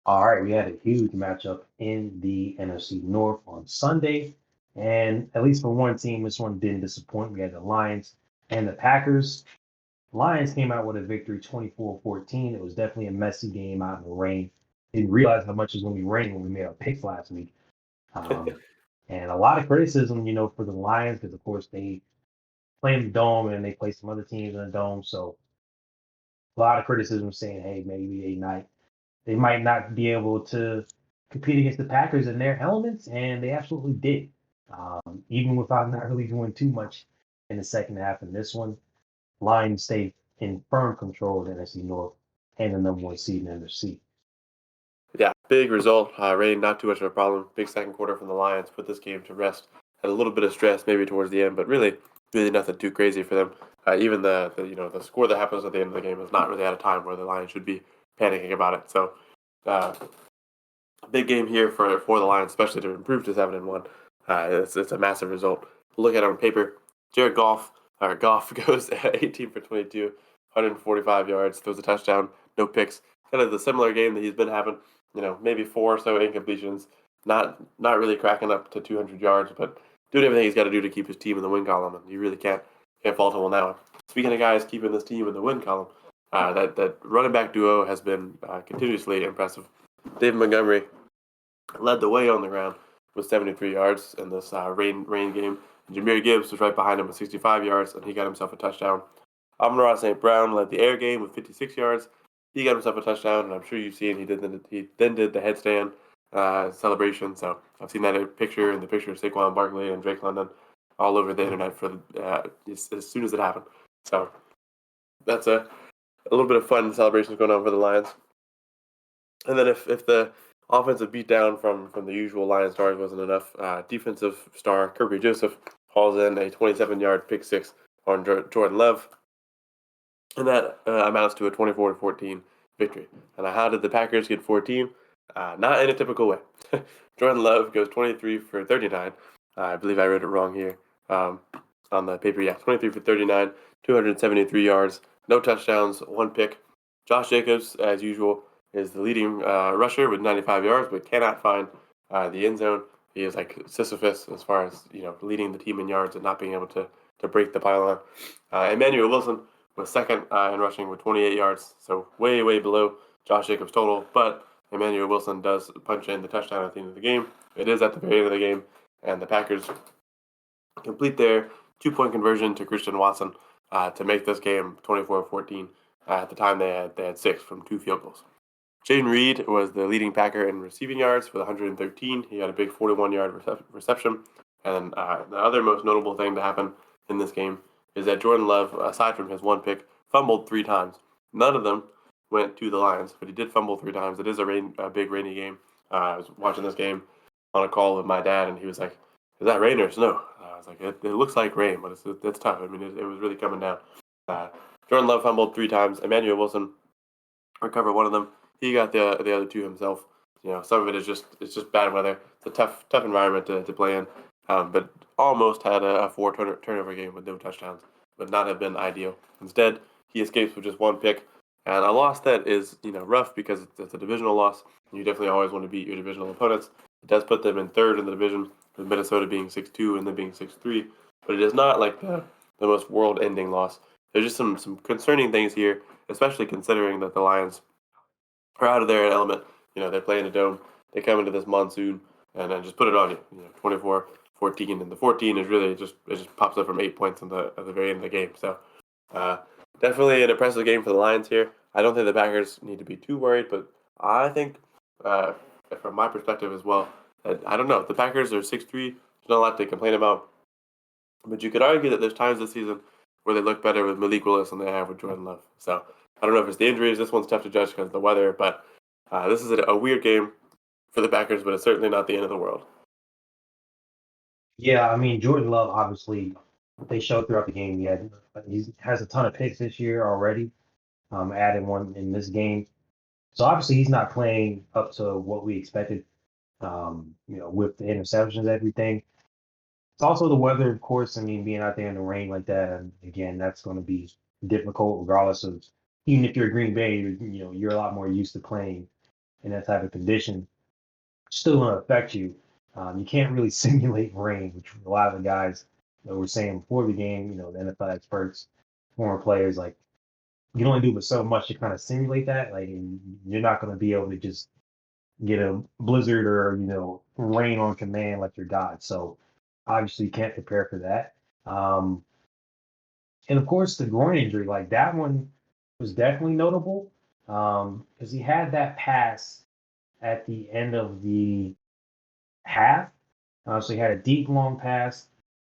All right, we had a huge matchup in the NFC North on Sunday. And at least for one team, this one didn't disappoint. We had the Lions and the Packers. Lions came out with a victory 24-14. It was definitely a messy game out in the rain. Didn't realize how much it was going to be raining when we made our picks last week. Um, and a lot of criticism, for the Lions, because of course they play in the dome and they play some other teams in the dome. So a lot of criticism saying, hey, maybe they might not be able to compete against the Packers in their elements, and they absolutely did. Even without not really doing too much in the second half in this one, Lions stayed in firm control of the NFC North and the number one seed in the NFC. Yeah, big result. Rain, not too much of a problem. Big second quarter from the Lions put this game to rest. Had a little bit of stress maybe towards the end, but really nothing too crazy for them. Even the score that happens at the end of the game is not really at a time where the Lions should be panicking about it. So, uh, big game here for the Lions, especially to improve to 7-1. It's a massive result. Look at it on paper. Jared Goff goes 18 for 22, 145 yards, throws a touchdown, no picks. Kind of the similar game that he's been having. Maybe four or so incompletions. Not really cracking up to 200 yards, but doing everything he's got to do to keep his team in the win column, and you really can't fault him on that one. Speaking of guys keeping this team in the win column, that running back duo has been continuously impressive. David Montgomery led the way on the ground with 73 yards in this rain game. And Jahmyr Gibbs was right behind him with 65 yards, and he got himself a touchdown. Amon-Ra St. Brown led the air game with 56 yards. He got himself a touchdown, and I'm sure you've seen he then did the headstand celebration. So I've seen that picture and the picture of Saquon Barkley and Drake London all over the internet for as soon as it happened. So that's a little bit of fun celebrations going on for the Lions. And then if the offensive beatdown from the usual Lions stars wasn't enough, defensive star Kirby Joseph hauls in a 27-yard pick six on Jordan Love, and that amounts to a 24-14 victory. And how did the Packers get 14? Not in a typical way. Jordan Love goes 23 for 39. I believe I wrote it wrong here on the paper. Yeah, 23 for 39, 273 yards, no touchdowns, one pick. Josh Jacobs, as usual, is the leading rusher with 95 yards, but cannot find the end zone. He is like Sisyphus as far as leading the team in yards and not being able to break the pylon. Emmanuel Wilson was second in rushing with 28 yards, so way below Josh Jacobs' total. But Emmanuel Wilson does punch in the touchdown at the end of the game. It is at the very end of the game, and the Packers complete their 2-point conversion to Christian Watson to make this game 24-14. At the time, they had 6 from 2 field goals. Jaden Reed was the leading Packer in receiving yards with 113. He had a big 41-yard reception. And the other most notable thing to happen in this game is that Jordan Love, aside from his one pick, fumbled 3 times. None of them went to the Lions, but he did fumble 3 times. It is a big rainy game. I was watching this game on a call with my dad, and he was like, "Is that rain or snow?" I was like, "It looks like rain, but it's tough. I mean, it was really coming down." Jordan Love fumbled 3 times. Emmanuel Wilson recovered one of them. He got the other 2 himself. Some of it is just bad weather. It's a tough environment to play in. But almost had a 4 turnover game with no touchdowns, but not have been ideal. Instead, he escapes with just 1 pick, and a loss that is rough because it's a divisional loss. You definitely always want to beat your divisional opponents. It does put them in third in the division, with Minnesota being 6-2 and them being 6-3. But it is not like the most world-ending loss. There's just some concerning things here, especially considering that the Lions are out of their element. They're playing a dome. They come into this monsoon and then just put it on you. 24-14, and the 14 is really it just pops up from 8 points at the very end of the game. So definitely an impressive game for the Lions here. I don't think the Packers need to be too worried, but I think from my perspective as well, I don't know. The Packers are 6-3. There's not a lot to complain about, but you could argue that there's times this season where they look better with Malik Willis than they have with Jordan Love. So I don't know if it's the injuries. This one's tough to judge because of the weather, but this is a weird game for the Packers, but it's certainly not the end of the world. Yeah, I mean, Jordan Love, obviously, they showed throughout the game. He has a ton of picks this year already, added one in this game. So obviously, he's not playing up to what we expected, with the interceptions and everything. It's also the weather, of course. I mean, being out there in the rain like that, and again, that's going to be difficult, regardless of even if you're Green Bay, you're a lot more used to playing in that type of condition, still going to affect you. You can't really simulate rain, which a lot of the guys were saying before the game. The NFL experts, former players, like you can only do but so much to kind of simulate that. Like you're not going to be able to just get a blizzard or rain on command like your God. So obviously you can't prepare for that. And of course the groin injury, like that one was definitely notable because he had that pass at the end of the half. So he had a deep long pass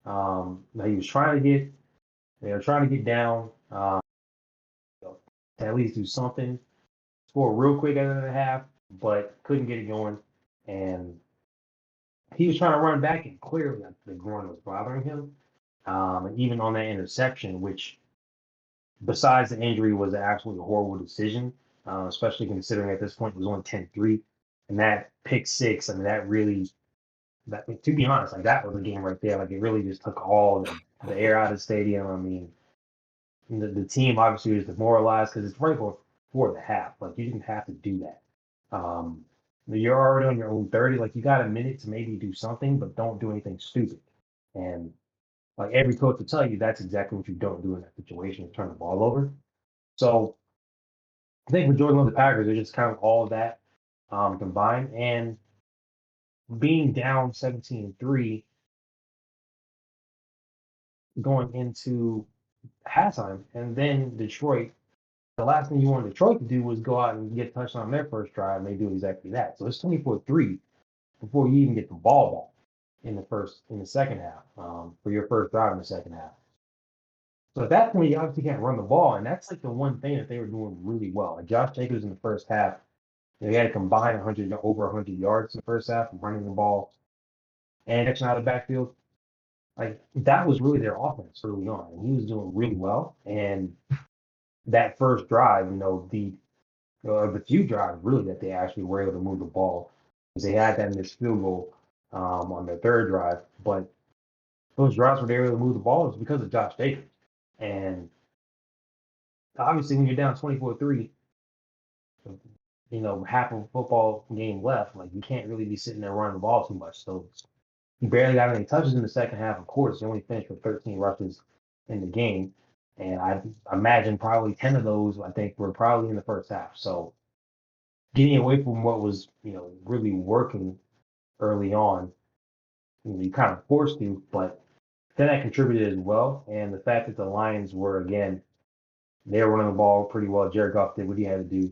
that he was trying to get. They were trying to get down to at least do something, score real quick at the end of the half, but couldn't get it going. And he was trying to run back, and clearly the groin was bothering him. And even on that interception, which besides the injury was absolutely a horrible decision, especially considering at this point it was only 10-3. And that pick six, I mean, that really, to be honest, like that was a game right there. Like it really just took all the air out of the stadium. I mean, the team obviously was demoralized because it's right before the half. Like you didn't have to do that. Um, you're already on your own 30. Like you got a minute to maybe do something, but don't do anything stupid. And like every coach will tell you, that's exactly what you don't do in that situation, turn the ball over. So I think with Jordan Love, the Packers, it's just kind of all of that combined. And being down 17-3 going into halftime, and then Detroit, the last thing you want Detroit to do was go out and get a touchdown on their first drive, and they do exactly that. So it's 24-3 before you even get the ball back in the second half for your first drive in the second half. So at that point, you obviously can't run the ball, and that's like the one thing that they were doing really well. Like Josh Jacobs in the first half, he had a combined over 100 yards in the first half, running the ball and catching out of the backfield. Like that was really their offense early on, and he was doing really well. And that first drive, the few drives really that they actually were able to move the ball, because they had that missed field goal on their third drive, but those drives where they were able to move the ball was because of Josh Jacobs. And obviously, when you're down 24-3, half of a football game left, like you can't really be sitting there running the ball too much. So he barely got any touches in the second half. Of course, he only finished with 13 rushes in the game, and I imagine probably 10 of those I think were probably in the first half. So getting away from what was really working early on, you kind of forced to, but then that contributed as well. And the fact that the Lions were again, they were running the ball pretty well. Jared Goff did what he had to do,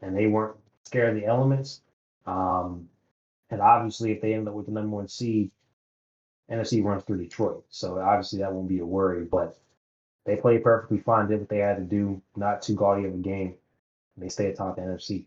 and they weren't scared of the elements. And obviously, if they end up with the number one seed, NFC runs through Detroit. So obviously that won't be a worry, but they played perfectly fine, did what they had to do, not too gaudy of a game. They stay atop the NFC.